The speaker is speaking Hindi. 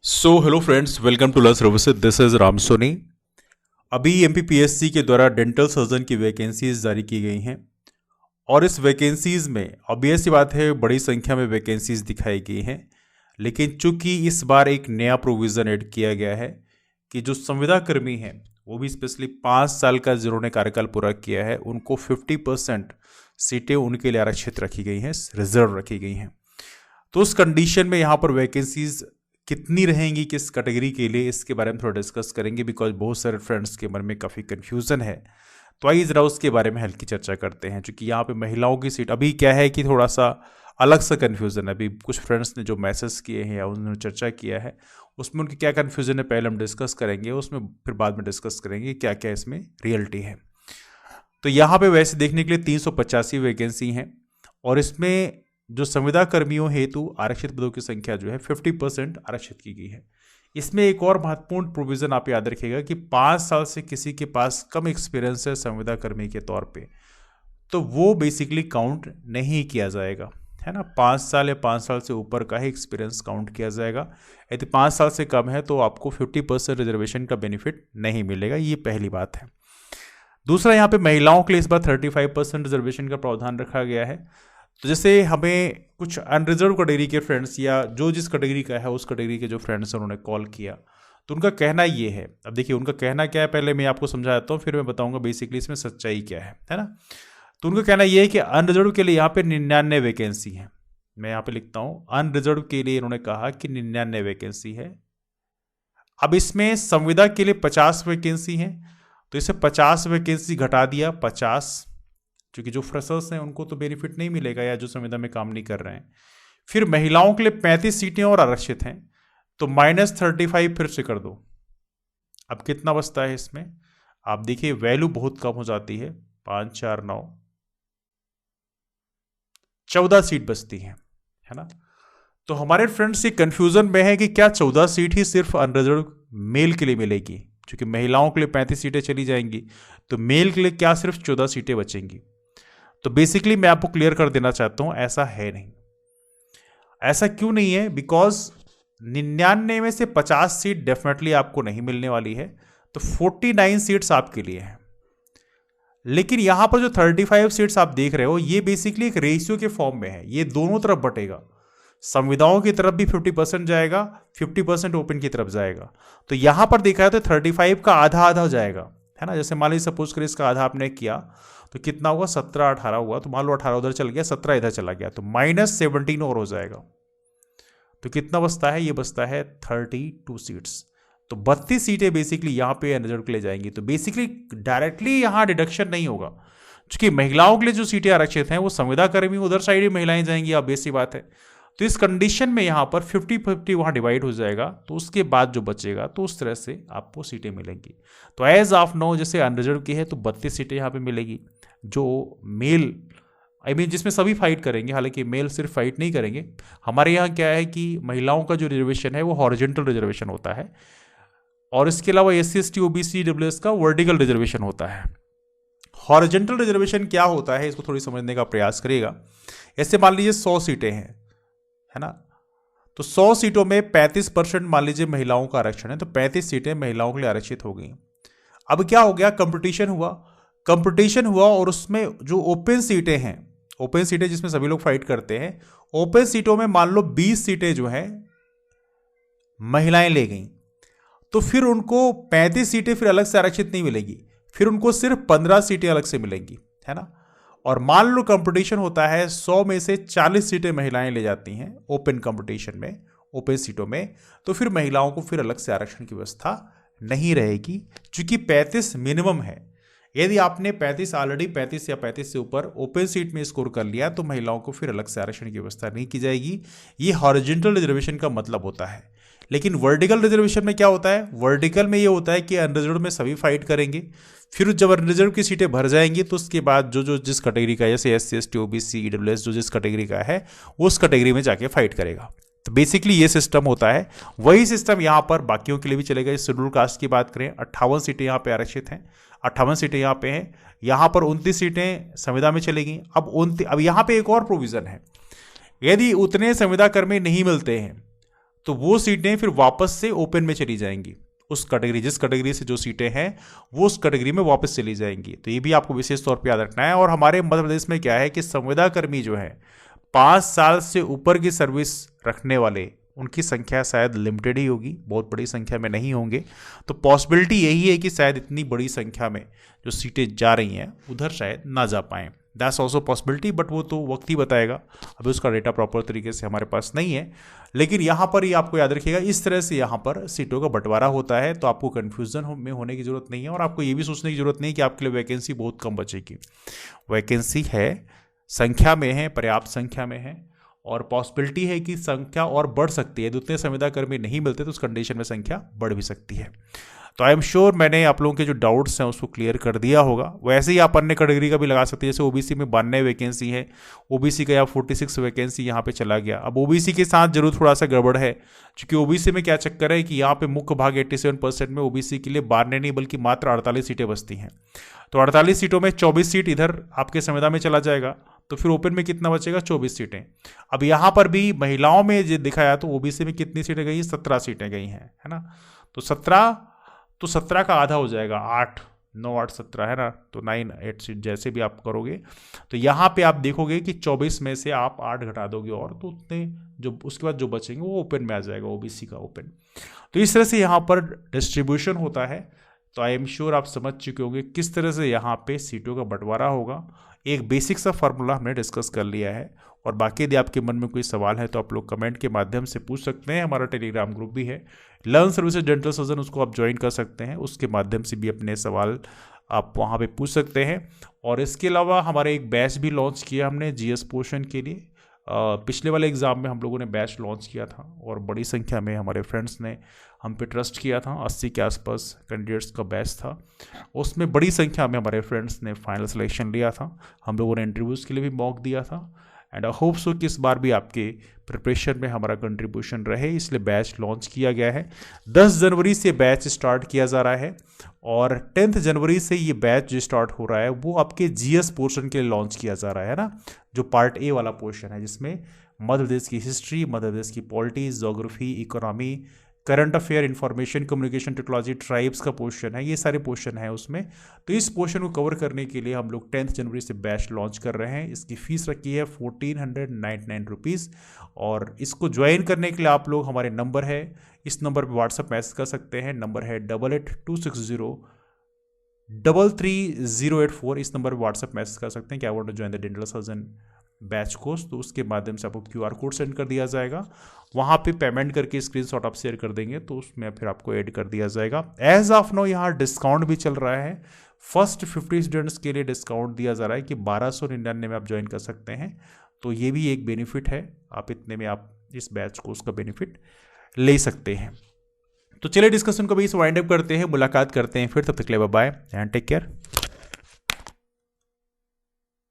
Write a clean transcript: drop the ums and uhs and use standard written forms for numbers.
So hello friends, welcome to learn services. This is Ram Soni. अभी एमपीपीएससी के द्वारा डेंटल सर्जन की वैकेंसीज जारी की गई हैं और इस वैकेंसीज में ऑब्वियस सी बात है बड़ी संख्या में वैकेंसीज दिखाई गई हैं। लेकिन चूंकि इस बार एक नया प्रोविज़न ऐड किया गया है कि जो संविदा कर्मी हैं वो भी स्पेशली 5 साल का जिन्होंने कार्यकाल पूरा किया है उनको 50% सीटें उनके लिए आरक्षित रखी गई हैं, रिजर्व रखी गई हैं। तो उस कंडीशन में यहाँ पर वैकेंसीज कितनी रहेंगी, किस कैटेगरी के लिए, इसके बारे में थोड़ा डिस्कस करेंगे बिकॉज बहुत सारे फ्रेंड्स के मन में काफ़ी कन्फ्यूज़न है। तो आइए ज़रा उसके बारे में हल्की चर्चा करते हैं। क्योंकि यहाँ पे महिलाओं की सीट अभी क्या है कि थोड़ा सा अलग सा कन्फ्यूज़न है। अभी कुछ फ्रेंड्स ने जो मैसेज किए हैं या उन्होंने चर्चा किया है उसमें उनकी क्या कन्फ्यूज़न है पहले हम डिस्कस करेंगे, उसमें फिर बाद में डिस्कस करेंगे क्या क्या इसमें रियलिटी है। तो यहाँ पे वैसे देखने के लिए 385 वैकेंसी हैं और इसमें जो संविदा कर्मियों हेतु आरक्षित पदों की संख्या जो है 50% आरक्षित की गई है। इसमें एक और महत्वपूर्ण प्रोविजन आप याद रखिएगा कि 5 साल से किसी के पास कम एक्सपीरियंस है संविदा कर्मी के तौर पे तो वो बेसिकली काउंट नहीं किया जाएगा, है ना। 5 साल या 5 साल से ऊपर का ही एक्सपीरियंस काउंट किया जाएगा। यदि 5 साल से कम है तो आपको 50% रिजर्वेशन का बेनिफिट नहीं मिलेगा, ये पहली बात है। दूसरा, यहाँ पे महिलाओं के लिए इस बार 35% रिजर्वेशन का प्रावधान रखा गया है। तो जैसे हमें कुछ अनरिजर्व कैटेगरी के फ्रेंड्स या जो जिस कैटेगरी का है उस कैटेगरी के जो फ्रेंड्स हैं उन्होंने कॉल किया तो उनका कहना ये है। अब देखिए उनका कहना क्या है पहले मैं आपको समझाता हूँ, फिर मैं बताऊंगा बेसिकली इसमें सच्चाई क्या है ना। तो उनका कहना ये है कि अनरिजर्व के लिए यहाँ पे 99 वैकेंसी है। मैं यहाँ पे लिखता हूँ अनरिजर्व के लिए इन्होंने कहा कि 99 वैकेंसी है। अब इसमें संविदा के लिए 50 वैकेंसी है तो इसे 50 वैकेंसी घटा दिया 50, क्योंकि जो फ्रेशर्स हैं उनको तो बेनिफिट नहीं मिलेगा या जो संविदा में काम नहीं कर रहे हैं। फिर महिलाओं के लिए 35 सीटें और आरक्षित हैं तो -35 फिर से कर दो। अब कितना बचता है इसमें, आप देखिए वैल्यू बहुत कम हो जाती है, 5 4 9 14 सीट बचती है ना। तो हमारे फ्रेंड्स ये कंफ्यूजन में है कि क्या 14 सीट ही सिर्फ अनरिजर्व मेल के लिए मिलेगी, क्योंकि महिलाओं के लिए 35 सीटें चली जाएंगी तो मेल के लिए क्या सिर्फ 14 सीटें बचेंगी। तो बेसिकली मैं आपको क्लियर कर देना चाहता हूं ऐसा है नहीं। ऐसा क्यों नहीं है, बिकॉज 99 में से 50 सीट डेफिनेटली आपको नहीं मिलने वाली है तो 49 सीट्स आपके लिए है। लेकिन यहां पर जो 35 सीट्स आप देख रहे हो ये बेसिकली एक रेशियो के फॉर्म में है, ये दोनों तरफ बटेगा। संविदाओं की तरफ भी 50% जाएगा, 50% ओपन की तरफ जाएगा। तो यहां पर देखा है तो 35 का आधा आधा जाएगा, है ना। जैसे मान लीजिए सपोज करिए इसका आधा आपने किया तो कितना हुआ, 17 18 हुआ, तो मान लो 18 उधर चल गया, 17 इधर चला गया तो -17 और हो जाएगा। तो कितना बचता है, ये बचता है 32 सीट्स। तो 32 सीटें बेसिकली यहाँ पे अनरिजर्व के लिए जाएंगी। तो बेसिकली डायरेक्टली यहाँ डिडक्शन नहीं होगा, क्योंकि महिलाओं के लिए जो सीटें आरक्षित हैं वो संविदा कर्मी उधर साइड ही महिलाएं जाएंगी, अब बेसी बात है। तो इस कंडीशन में यहाँ पर 50-50 वहाँ डिवाइड हो जाएगा तो उसके बाद जो बचेगा तो उस तरह से आपको सीटें मिलेंगी। तो एज ऑफ नो जैसे अनरिजर्व की है तो 32 सीटें यहाँ पे मिलेगी। जो मेल जिसमें सभी फाइट करेंगे, हालांकि मेल सिर्फ फाइट नहीं करेंगे। हमारे यहाँ क्या है कि महिलाओं का जो रिजर्वेशन है वो हॉरिजॉन्टल रिजर्वेशन होता है और इसके अलावा SC ST OBC EWS का वर्टिकल रिजर्वेशन होता है। हॉरिजॉन्टल रिजर्वेशन क्या होता है इसको थोड़ी समझने का प्रयास करिएगा। ऐसे मान लीजिए 100 सीटें हैं, है ना। तो 100 सीटों में 35% मान लीजिए महिलाओं का आरक्षण है तो 35 सीटें महिलाओं के लिए आरक्षित हो गई। अब क्या हो गया, कंपटीशन हुआ और उसमें जो ओपन सीटें हैं, ओपन सीटें जिसमें सभी लोग फाइट करते हैं, ओपन सीटों में मान लो 20 सीटें जो हैं महिलाएं ले गई तो फिर उनको 35 सीटें फिर अलग से आरक्षित नहीं मिलेगी, फिर उनको सिर्फ 15 सीटें अलग से मिलेंगी, है ना। और मान लो कंपटीशन होता है 100 में से 40 सीटें महिलाएं ले जाती हैं ओपन कंपटीशन में, ओपन सीटों में, तो फिर महिलाओं को फिर अलग से आरक्षण की व्यवस्था नहीं रहेगी, क्योंकि 35 मिनिमम है। यदि आपने 35 ऑलरेडी 35 या 35 से ऊपर ओपन सीट में स्कोर कर लिया तो महिलाओं को फिर अलग से आरक्षण की व्यवस्था नहीं की जाएगी। ये हॉरिजॉन्टल रिजर्वेशन का मतलब होता है। लेकिन वर्टिकल रिजर्वेशन में क्या होता है, वर्टिकल में ये होता है कि अनरिजर्व में सभी फाइट करेंगे, फिर जब अनरिजर्व की सीटें भर जाएंगी तो उसके बाद जो जिस कैटेगरी का, जैसे SC ST OBC EWS जो जिस कैटेगरी का है उस कैटेगरी में जाके फाइट करेगा। तो बेसिकली ये सिस्टम होता है। वही सिस्टम यहाँ पर बाकियों के लिए भी चलेगा। शेड्यूल कास्ट की बात करें 58 सीटें यहाँ पे आरक्षित हैं, 58 सीटें यहाँ पे हैं, यहाँ पर 29 सीटें संविदा में चलेगी। अब यहाँ पे एक और प्रोविजन है, यदि उतने संविदा कर्मी नहीं मिलते हैं तो वो सीटें फिर वापस से ओपन में चली जाएंगी, उस कैटेगरी, जिस कैटेगरी से जो सीटें हैं वो उस कैटेगरी में वापस चली जाएंगी। तो ये भी आपको विशेष तौर पे याद रखना है। और हमारे मध्य प्रदेश में क्या है कि संविदा कर्मी जो है 5 साल से ऊपर की सर्विस रखने वाले, उनकी संख्या शायद लिमिटेड ही होगी, बहुत बड़ी संख्या में नहीं होंगे। तो पॉसिबिलिटी यही है कि शायद इतनी बड़ी संख्या में जो सीटें जा रही हैं उधर शायद ना जा पाएँ। दैट्स ऑल्सो पॉसिबिलिटी, बट वो तो वक्त ही बताएगा, अभी उसका डेटा प्रॉपर तरीके से हमारे पास नहीं है। लेकिन यहाँ पर ये आपको याद रखिएगा, इस तरह से यहाँ पर सीटों का बंटवारा होता है। तो आपको कन्फ्यूजन में होने की जरूरत नहीं है, और आपको ये भी सोचने की जरूरत नहीं है कि आपके लिए वैकेंसी बहुत कम बचेगी। वैकेंसी है, संख्या में है, पर्याप्त संख्या में है, और पॉसिबिलिटी है कि संख्या और बढ़ सकती है। उतने संविदा कर्मी नहीं मिलते तो उस कंडीशन में संख्या बढ़ भी सकती है। तो आई एम श्योर मैंने आप लोगों के जो डाउट्स हैं उसको क्लियर कर दिया होगा। वैसे ही आप अन्य कैटेगरी का भी लगा सकते हैं, जैसे ओबीसी में 92 वैकेंसी है, ओबीसी का यहाँ 46 वैकेंसी यहाँ पे चला गया। अब ओबीसी के साथ जरूर थोड़ा सा गड़बड़ है, क्योंकि ओबीसी में क्या चक्कर है कि यहाँ पे मुख्य भाग 87% में ओबीसी के लिए 92 नहीं बल्कि मात्र 48 सीटें बचती हैं। तो 48 सीटों में 24 सीट इधर आपके संविदा में चला जाएगा, तो फिर ओपन में कितना बचेगा? 24 सीटें। अब यहाँ पर भी महिलाओं में जो दिखाया तो ओबीसी में कितनी सीटें गई? 17 सीटें गई हैं, है ना। तो 17 का आधा हो जाएगा, 8 9 8 17 है ना, तो 9 8 सीट जैसे भी आप करोगे। तो यहाँ पे आप देखोगे कि 24 में से आप 8 घटा दोगे और तो उतने जो उसके बाद जो बचेंगे वो ओपन में आ जाएगा, ओबीसी का ओपन। तो इस तरह से यहाँ पर डिस्ट्रीब्यूशन होता है। तो आई एम श्योर आप समझ चुके होंगे किस तरह से यहाँ पे सीटों का बंटवारा होगा। एक बेसिक सा फार्मूला हमने डिस्कस कर लिया है, और बाकी यदि आपके मन में कोई सवाल है तो आप लोग कमेंट के माध्यम से पूछ सकते हैं। हमारा टेलीग्राम ग्रुप भी है, लर्न सर्विसेज डेंटल सर्जन, उसको आप ज्वाइन कर सकते हैं, उसके माध्यम से भी अपने सवाल आप वहाँ पे पूछ सकते हैं। और इसके अलावा हमारे एक बैच भी लॉन्च किया हमने जीएस पोर्शन के लिए। पिछले वाले एग्ज़ाम में हम लोगों ने बैच लॉन्च किया था, और बड़ी संख्या में हमारे फ्रेंड्स ने हम पे ट्रस्ट किया था। 80 के आसपास कैंडिडेट्स का बैच था, उसमें बड़ी संख्या में हमारे फ्रेंड्स ने फाइनल सिलेक्शन लिया था। हम लोगों ने इंटरव्यूज़ के लिए भी मॉक दिया था, एंड आई होप सो कि इस बार भी आपके प्रिपरेशन में हमारा कंट्रीब्यूशन रहे, इसलिए बैच लॉन्च किया गया है। 10 जनवरी से बैच स्टार्ट किया जा रहा है, और 10 जनवरी से ये बैच जो स्टार्ट हो रहा है वो आपके जीएस पोर्शन के लिए लॉन्च किया जा रहा है ना, जो पार्ट ए वाला पोर्शन है, जिसमें मध्य प्रदेश की हिस्ट्री, मध्य प्रदेश की politics, geography, economy, current affair, information, communication technology, tribes का पोर्शन है, ये सारे पोर्शन है उसमें। तो इस पोर्शन को कवर करने के लिए हम लोग 10 जनवरी से बैच लॉन्च कर रहे हैं। इसकी फीस रखी है 1499 रुपीज़, और इसको ज्वाइन करने के लिए आप लोग, हमारे नंबर है, इस नंबर पर व्हाट्सअप मैसेज कर सकते हैं। नंबर है 8826033084। इस नंबर पर व्हाट्सअप मैसेज कर सकते हैं कि I want to join the dental surgeon batch course. तो उसके माध्यम से आपको QR कोड सेंड कर दिया जाएगा, वहाँ पे पेमेंट करके स्क्रीनशॉट आप शेयर कर देंगे तो उसमें फिर आपको ऐड कर दिया जाएगा। एज ऑफ नो यहाँ डिस्काउंट भी चल रहा है, फर्स्ट 50 स्टूडेंट्स के लिए डिस्काउंट दिया जा रहा है कि 1299 में आप ज्वाइन कर सकते हैं। तो ये भी एक बेनिफिट है, आप इतने में आप इस बैच कोर्स का बेनिफिट ले सकते हैं। तो चलिए डिस्कशन को भी इस वाइंड अप करते हैं, मुलाकात करते हैं फिर, तब तक के लिए bye bye and take care.